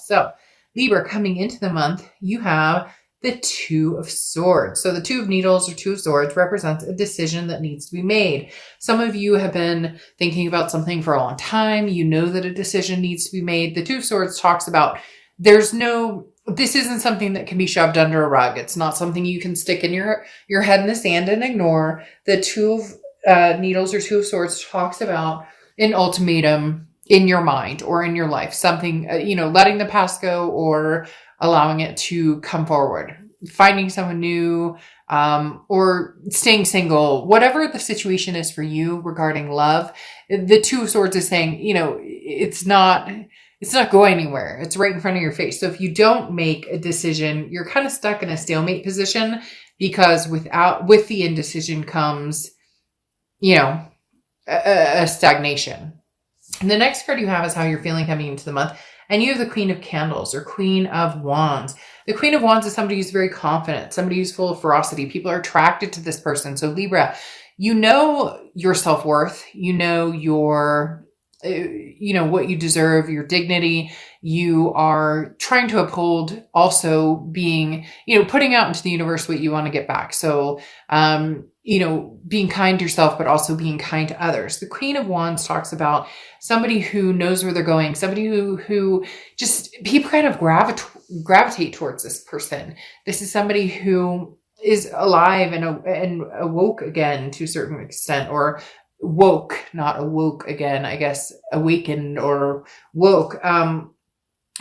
So Libra, coming into the month, you have the Two of Swords. So the Two of Needles or Two of Swords represents a decision that needs to be made. Some of you have been thinking about something for a long time. You know that a decision needs to be made. The Two of Swords talks about this isn't something that can be shoved under a rug. It's not something you can stick in your head in the sand and ignore. The Two of Needles or Two of Swords talks about an ultimatum in your mind or in your life, something, letting the past go or allowing it to come forward, finding someone new, or staying single, whatever the situation is for you regarding love. The Two of Swords is saying, it's not going anywhere. It's right in front of your face. So if you don't make a decision, you're kind of stuck in a stalemate position, because with the indecision comes, a stagnation. And the next card you have is how you're feeling coming into the month. And you have the Queen of Candles or Queen of Wands. The Queen of Wands is somebody who's very confident, somebody who's full of ferocity. People are attracted to this person. So Libra, you know your self-worth, you know what you deserve, your dignity. You are trying to uphold also being, putting out into the universe what you want to get back. So, being kind to yourself, but also being kind to others. The Queen of Wands talks about somebody who knows where they're going, somebody who just, people kind of gravitate towards this person. This is somebody who is alive and awoke again to a certain extent, or woke, not awoke again, I guess, awakened or woke.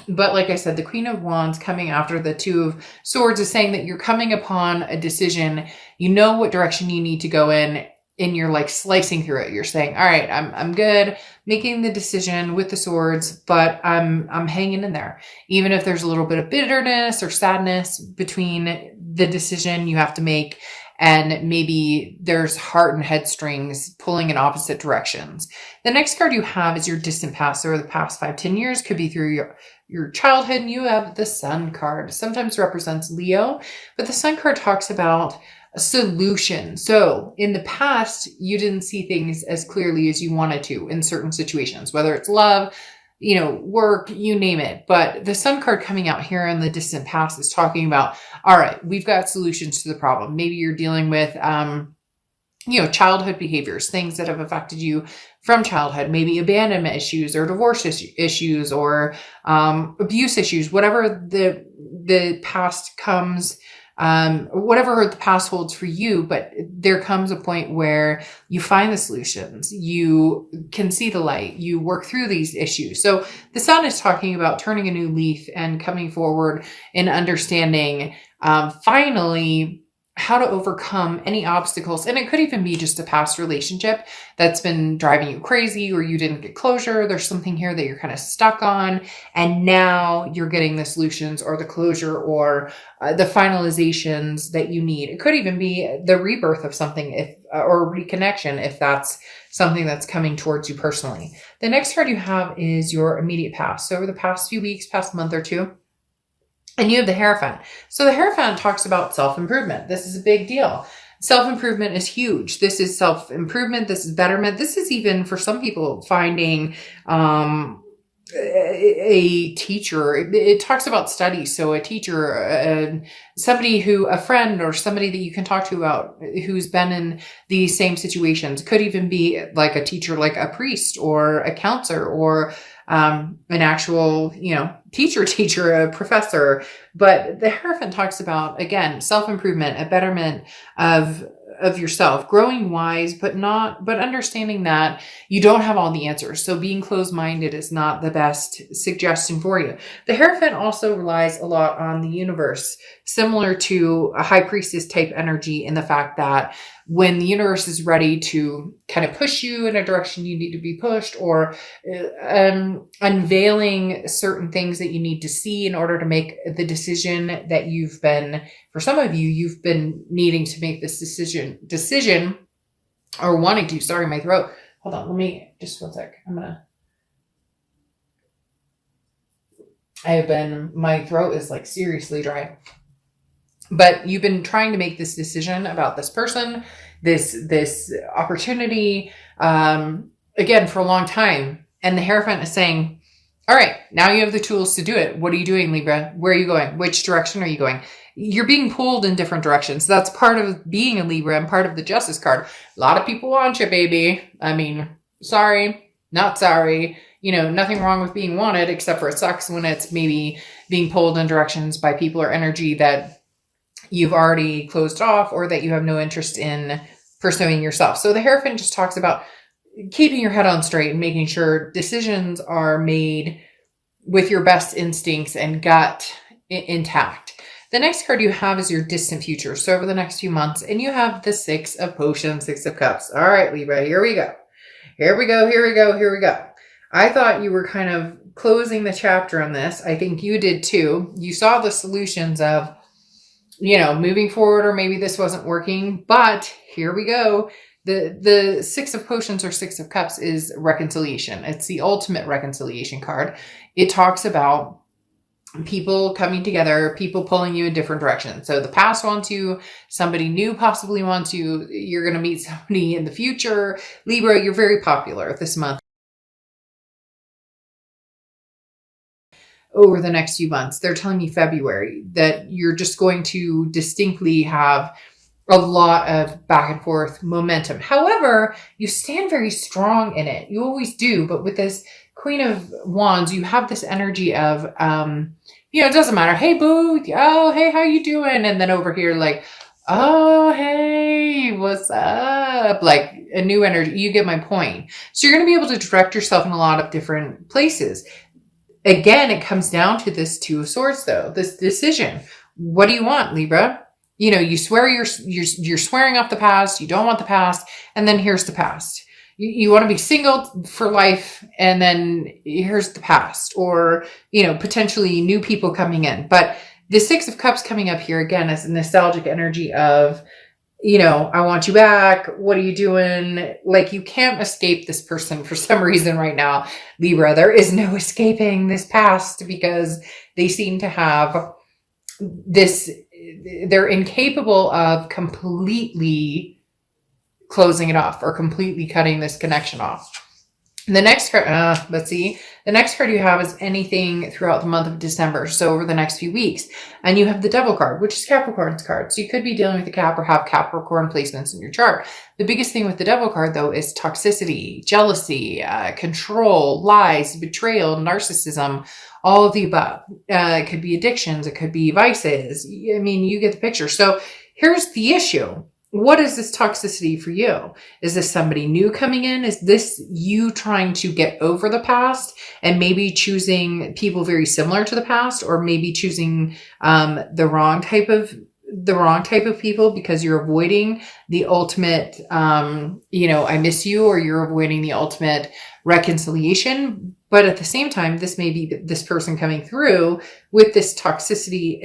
But like I said, the Queen of Wands coming after the Two of Swords is saying that you're coming upon a decision. You know what direction you need to go in, and you're like slicing through it. You're saying, all right, I'm good making the decision with the swords, but I'm hanging in there. Even if there's a little bit of bitterness or sadness between the decision you have to make, and maybe there's heart and head strings pulling in opposite directions. The next card you have is your distant past, or the past 5-10 years. Could be through your childhood. And you have the Sun card. Sometimes represents Leo, but the Sun card talks about a solution. So in the past, you didn't see things as clearly as you wanted to in certain situations, whether it's love, work, you name it. But the Sun card coming out here in the distant past is talking about, all right, we've got solutions to the problem. Maybe you're dealing with, childhood behaviors, things that have affected you from childhood, maybe abandonment issues or divorce issues or abuse issues, whatever the past comes, whatever the past holds for you. But there comes a point where you find the solutions, you can see the light, you work through these issues. So the Sun is talking about turning a new leaf and coming forward and understanding, finally, how to overcome any obstacles. And it could even be just a past relationship that's been driving you crazy, or you didn't get closure. There's something here that you're kind of stuck on, and now you're getting the solutions or the closure or the finalizations that you need. It could even be the rebirth of something, or reconnection, if that's something that's coming towards you personally. The next card you have is your immediate past. So over the past few weeks, past month or two, and you have the Hierophant. So the Hierophant talks about self-improvement. This is a big deal. Self-improvement is huge. This is self-improvement. This is betterment. This is even for some people finding a teacher. It talks about studies. So a teacher, a friend or somebody that you can talk to about who's been in these same situations. Could even be like a teacher, like a priest or a counselor or an actual, teacher, a professor. But the Hierophant talks about, again, self-improvement, a betterment of yourself, growing wise, but understanding that you don't have all the answers. So being closed-minded is not the best suggestion for you. The Hierophant also relies a lot on the universe, similar to a high priestess type energy, in the fact that when the universe is ready to kind of push you in a direction you need to be pushed, or unveiling certain things that you need to see in order to make the decision that for some of you, you've been needing to make this decision or wanting to. Sorry, my throat. Hold on. Let me just 1 sec. My throat is like seriously dry. But you've been trying to make this decision about this person, this opportunity, again, for a long time. And the Hierophant is saying, All right, now you have the tools to do it. What are you doing, Libra? Where are you going? Which direction are you going? You're being pulled in different directions. That's part of being a Libra and part of the Justice card. A lot of people want you, baby. I mean, sorry, not sorry. Nothing wrong with being wanted, except for it sucks when it's maybe being pulled in directions by people or energy that you've already closed off or that you have no interest in pursuing yourself. So the Hierophant just talks about keeping your head on straight and making sure decisions are made with your best instincts and gut intact. The next card you have is your distant future. So over the next few months, and you have the Six of Potions, Six of Cups. All right, Libra, here we go. Here we go. I thought you were kind of closing the chapter on this. I think you did too. You saw the solutions of, moving forward, or maybe this wasn't working, but here we go. The Six of Potions or Six of Cups is reconciliation. It's the ultimate reconciliation card. It talks about people coming together, people pulling you in different directions. So the past wants you, somebody new possibly wants you, you're going to meet somebody in the future. Libra, you're very popular this month. Over the next few months, they're telling me February, that you're just going to distinctly have a lot of back and forth momentum. However, you stand very strong in it. You always do. But with this Queen of Wands, you have this energy of, it doesn't matter. Hey, boo. Oh, hey, how you doing? And then over here, like, oh, hey, what's up? Like a new energy. You get my point. So you're going to be able to direct yourself in a lot of different places. Again, it comes down to this Two of Swords, though, this decision. What do you want, Libra? You swear you're swearing off the past. You don't want the past. And then here's the past. You want to be single for life. And then here's the past, or, potentially new people coming in. But the Six of Cups coming up here again is a nostalgic energy of, I want you back. What are you doing? Like, you can't escape this person for some reason right now, Libra. There is no escaping this past because they seem to have this, they're incapable of completely closing it off or completely cutting this connection off. The next card, the next card you have is anything throughout the month of December. So over the next few weeks, and you have the Devil card, which is Capricorn's card. So you could be dealing with a Cap or have Capricorn placements in your chart. The biggest thing with the Devil card, though, is toxicity, jealousy, control, lies, betrayal, narcissism, all of the above. It could be addictions. It could be vices. I mean, you get the picture. So here's the issue. What is this toxicity for you? Is this somebody new coming in? Is this you trying to get over the past and maybe choosing people very similar to the past, or maybe choosing the wrong type of people because you're avoiding the ultimate, I miss you, or you're avoiding the ultimate reconciliation. But at the same time, this may be this person coming through with this toxicity.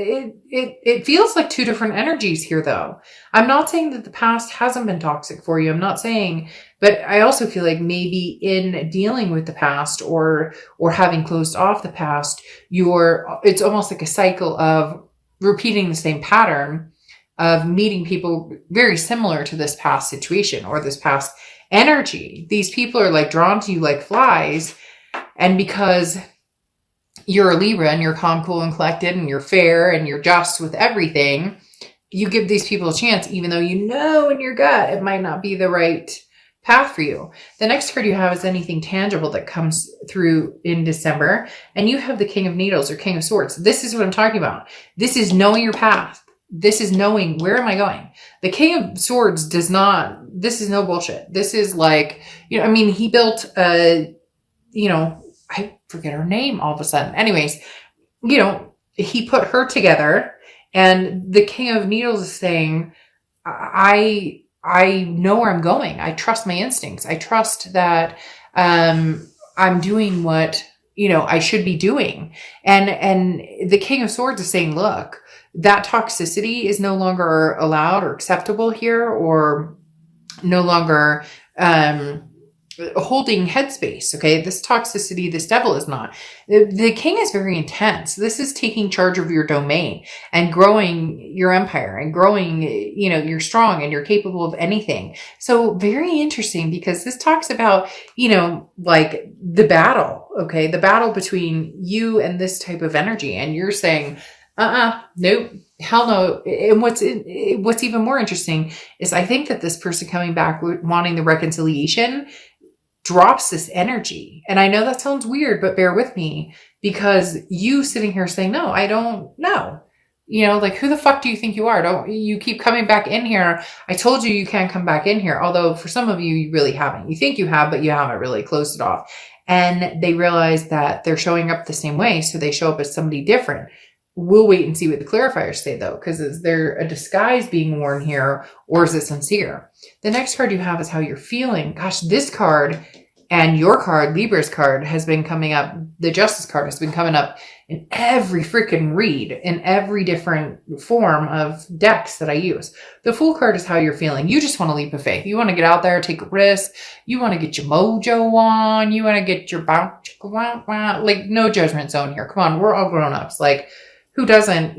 It feels like two different energies here, though. I'm not saying that the past hasn't been toxic for you. I'm not saying, but I also feel like maybe in dealing with the past or having closed off the past, it's almost like a cycle of repeating the same pattern of meeting people very similar to this past situation or this past energy. These people are like drawn to you like flies. And because you're a Libra and you're calm, cool, and collected, and you're fair and you're just with everything, you give these people a chance, even though you know in your gut it might not be the right path for you. The next card you have is anything tangible that comes through in December. And you have the King of Needles or King of Swords. This is what I'm talking about. This is knowing your path. This is knowing, where am I going? The King of Swords this is no bullshit. This is like, he built I forget her name all of a sudden. Anyways, he put her together, and the King of Needles is saying, I know where I'm going. I trust my instincts. I trust that I'm doing what, I should be doing. And the King of Swords is saying, look, that toxicity is no longer allowed or acceptable here, or no longer, holding headspace. Okay. This toxicity, this devil is not. The king is very intense. This is taking charge of your domain and growing your empire and growing, you're strong and you're capable of anything. So very interesting, because this talks about, like the battle. Okay. The battle between you and this type of energy. And you're saying, nope, hell no. And what's even more interesting is I think that this person coming back wanting the reconciliation drops this energy. And I know that sounds weird, but bear with me, because you sitting here saying, no, I don't know. Like, who the fuck do you think you are? You keep coming back in here. I told you can't come back in here. Although for some of you, you really haven't. You think you have, but you haven't really closed it off. And they realize that they're showing up the same way. So they show up as somebody different. We'll wait and see what the clarifiers say, though, because is there a disguise being worn here, or is it sincere? The next card you have is how you're feeling. Gosh, this card and your card, Libra's card, has been coming up. The Justice card has been coming up in every freaking read, in every different form of decks that I use. The Fool card is how you're feeling. You just want to leap of faith. You want to get out there, take a risk. You want to get your mojo on. You want to get your bounce. Like, no judgment zone here. Come on, we're all grown-ups. Like, who doesn't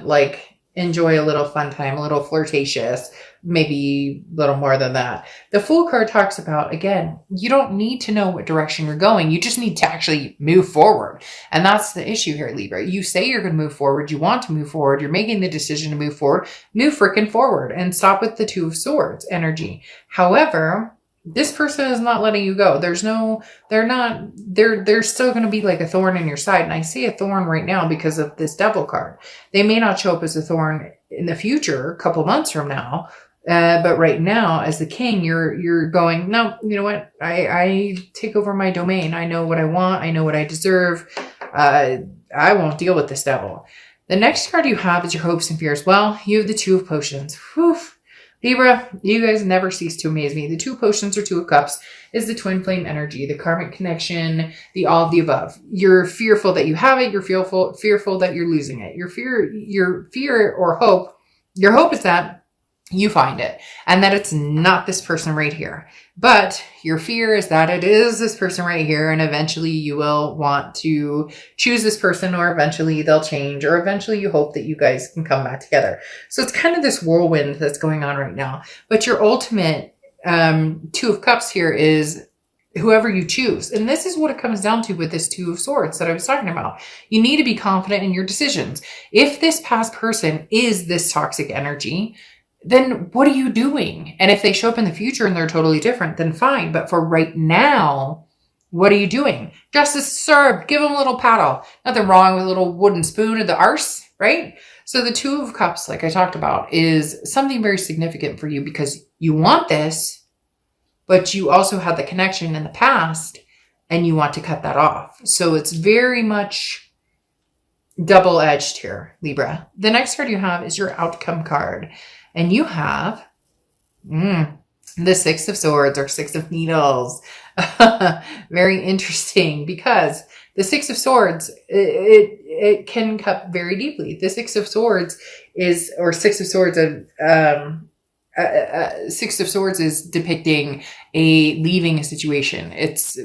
like enjoy a little fun time, a little flirtatious, maybe a little more than that. The Fool card talks about, again, you don't need to know what direction you're going. You just need to actually move forward. And that's the issue here, Libra. You say you're going to move forward. You want to move forward. You're making the decision to move forward. Move freaking forward and stop with the Two of Swords energy. However, this person is not letting you go. There's still going to be like a thorn in your side. And I see a thorn right now because of this Devil card. They may not show up as a thorn in the future, a couple months from now. But right now, as the king, you're going, no, you know what? I take over my domain. I know what I want. I know what I deserve. I won't deal with this devil. The next card you have is your hopes and fears. Well, you have the Two of Potions. Whew. Libra, you guys never cease to amaze me. The Two of Potions or Two of Cups is the twin flame energy, the karmic connection, the all of the above. You're fearful that you have it. You're fearful that you're losing it. Your fear or hope, your hope is that you find it and that it's not this person right here. But your fear is that it is this person right here, and eventually you will want to choose this person, or eventually they'll change, or eventually you hope that you guys can come back together. So it's kind of this whirlwind that's going on right now. But your ultimate Two of Cups here is whoever you choose. And this is what it comes down to with this Two of Swords that I was talking about. You need to be confident in your decisions. If this past person is this toxic energy, then what are you doing? And if they show up in the future and they're totally different, then fine. But for right now, what are you doing? Justice served. Give them a little paddle. Nothing wrong with a little wooden spoon of the arse, right? So the Two of Cups, like I talked about, is something very significant for you because you want this, but you also had the connection in the past and you want to cut that off. So it's very much double-edged here, Libra. The next card you have is your outcome card. And you have the Six of Swords or Six of Needles. Very interesting, because the Six of Swords, it can cut very deeply. The Six of Swords is, or Six of Swords Six of Swords is depicting leaving a situation. It's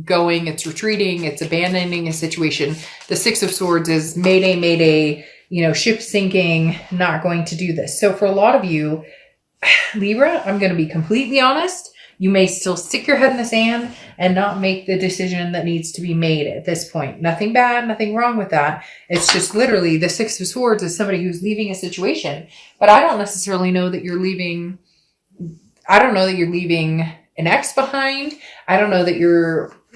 retreating, it's abandoning a situation. The Six of Swords is mayday, ship sinking, not going to do this. So for a lot of you, Libra, I'm going to be completely honest. You may still stick your head in the sand and not make the decision that needs to be made at this point. Nothing bad, nothing wrong with that. It's just literally the Six of Swords is somebody who's leaving a situation. But I don't necessarily know that you're leaving. I don't know that you're leaving an ex behind. I don't know that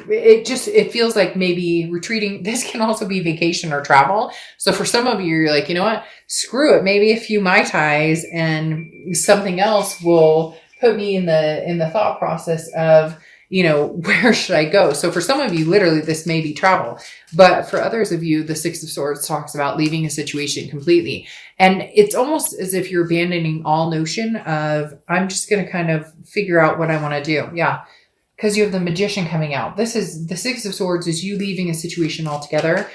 it feels like maybe retreating. This can also be vacation or travel. So for some of you, you're like, you know what? Screw it. Maybe a few Mai Tais and something else will put me in the thought process of, where should I go? So for some of you, literally, this may be travel. But for others of you, the Six of Swords talks about leaving a situation completely. And it's almost as if you're abandoning all notion of, I'm just going to kind of figure out what I want to do. Yeah. Because you have the Magician coming out. This is the Six of Swords is you leaving a situation altogether.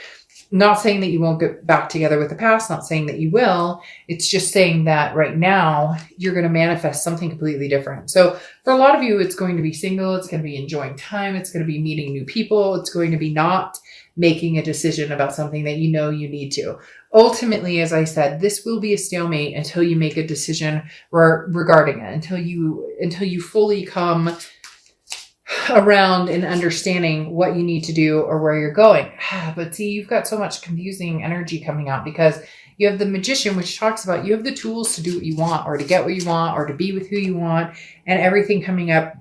Not saying that you won't get back together with the past, not saying that you will. It's just saying that right now you're going to manifest something completely different. So for a lot of you, it's going to be single. It's going to be enjoying time. It's going to be meeting new people. It's going to be not making a decision about something that you know you need to. Ultimately, as I said, this will be a stalemate until you make a decision regarding it, until you fully come around and understanding what you need to do or where you're going. But see, you've got so much confusing energy coming out because you have the Magician, which talks about you have the tools to do what you want or to get what you want or to be with who you want, and everything coming up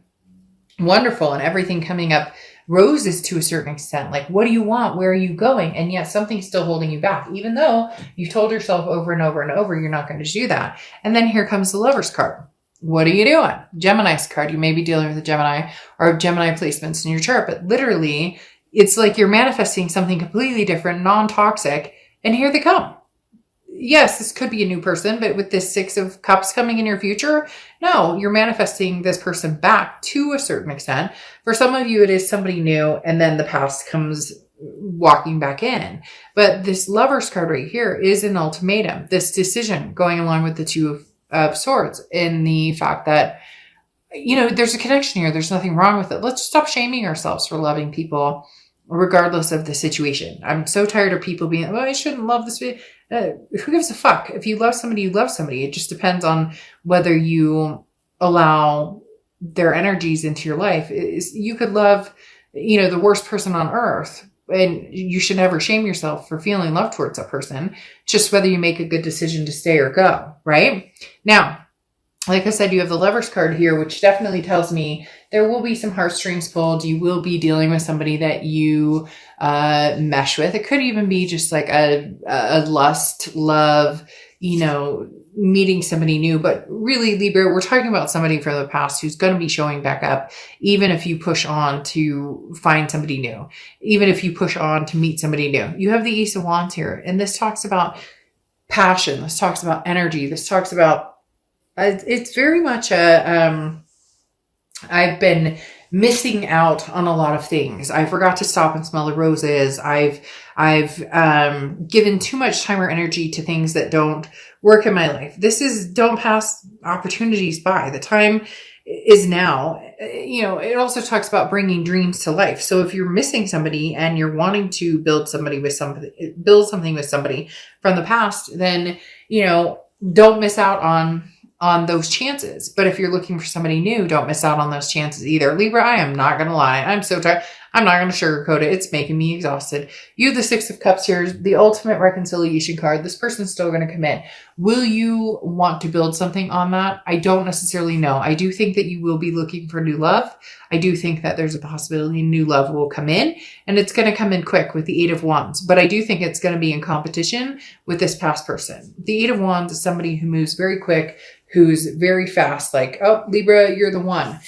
wonderful and everything coming up roses to a certain extent. Like, what do you want? Where are you going? And yet something's still holding you back, even though you've told yourself over and over and over you're not going to do that. And then here comes the Lover's card. What are you doing? Gemini's card. You may be dealing with a Gemini or Gemini placements in your chart, but literally it's like you're manifesting something completely different, non-toxic, and here they come. Yes, this could be a new person, but with this Six of Cups coming in your future, no, you're manifesting this person back to a certain extent. For some of you, it is somebody new, and then the past comes walking back in. But this Lover's card right here is an ultimatum, this decision going along with the Two of Swords, in the fact that, there's a connection here. There's nothing wrong with it. Let's stop shaming ourselves for loving people regardless of the situation. I'm so tired of people being, I shouldn't love this. Who gives a fuck? If you love somebody, you love somebody. It just depends on whether you allow their energies into your life. You could love, the worst person on earth, and you should never shame yourself for feeling love towards that person. Just whether you make a good decision to stay or go, right? Now, like I said, you have the Lover's card here, which definitely tells me there will be some heartstrings pulled. You will be dealing with somebody that you mesh with. It could even be just like a lust, love, meeting somebody new. But really, Libra, we're talking about somebody from the past who's going to be showing back up, even if you push on to find somebody new, even if you push on to meet somebody new. You have the Ace of Wands here, and this talks about passion. This talks about energy. This talks about it's very much I've been missing out on a lot of things. I forgot to stop and smell the roses. I've given too much time or energy to things that don't work in my life. Don't pass opportunities by. The time is now. It also talks about bringing dreams to life. So if you're missing somebody and you're wanting to build something with somebody from the past, then, don't miss out on those chances. But if you're looking for somebody new, don't miss out on those chances either. Libra, I am not going to lie. I'm so tired. I'm not going to sugarcoat it. It's making me exhausted. You have the Six of Cups here, the ultimate reconciliation card. This person's still going to come in. Will you want to build something on that? I don't necessarily know. I do think that you will be looking for new love. I do think that there's a possibility new love will come in, and it's going to come in quick with the Eight of Wands. But I do think it's going to be in competition with this past person. The Eight of Wands is somebody who moves very quick, who's very fast, like, oh, Libra, you're the one.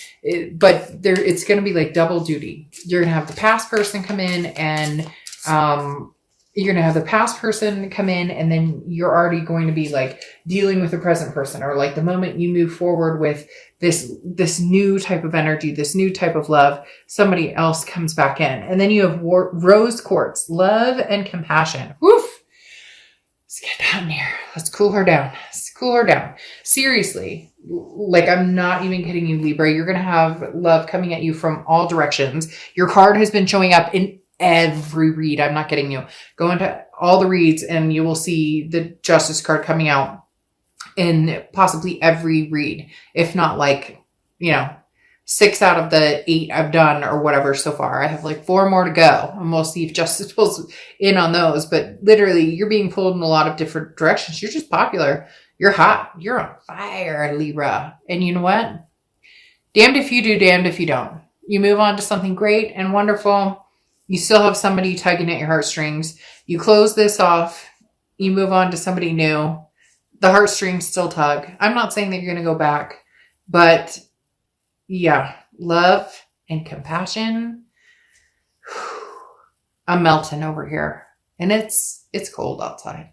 But it's going to be like double duty. You're going to have the past person come in, and you're going to have the past person come in, and then you're already going to be like dealing with the present person, or like the moment you move forward with this new type of energy, this new type of love, somebody else comes back in. And then you have rose quartz, love and compassion. Woof. Let's get down here. Let's cool her down. Seriously, like, I'm not even kidding you, Libra. You're going to have love coming at you from all directions. Your card has been showing up in every read. I'm not kidding you. Go into all the reads and you will see the Justice card coming out in possibly every read, if not like, 6 out of the 8 I've done or whatever so far. I have like 4 more to go, and we'll see if Justice pulls in on those. But literally, you're being pulled in a lot of different directions. You're just popular. You're hot. You're on fire, Libra. And you know what? Damned if you do, damned if you don't. You move on to something great and wonderful. You still have somebody tugging at your heartstrings. You close this off. You move on to somebody new. The heartstrings still tug. I'm not saying that you're going to go back, but yeah, love and compassion. I'm melting over here, and it's cold outside.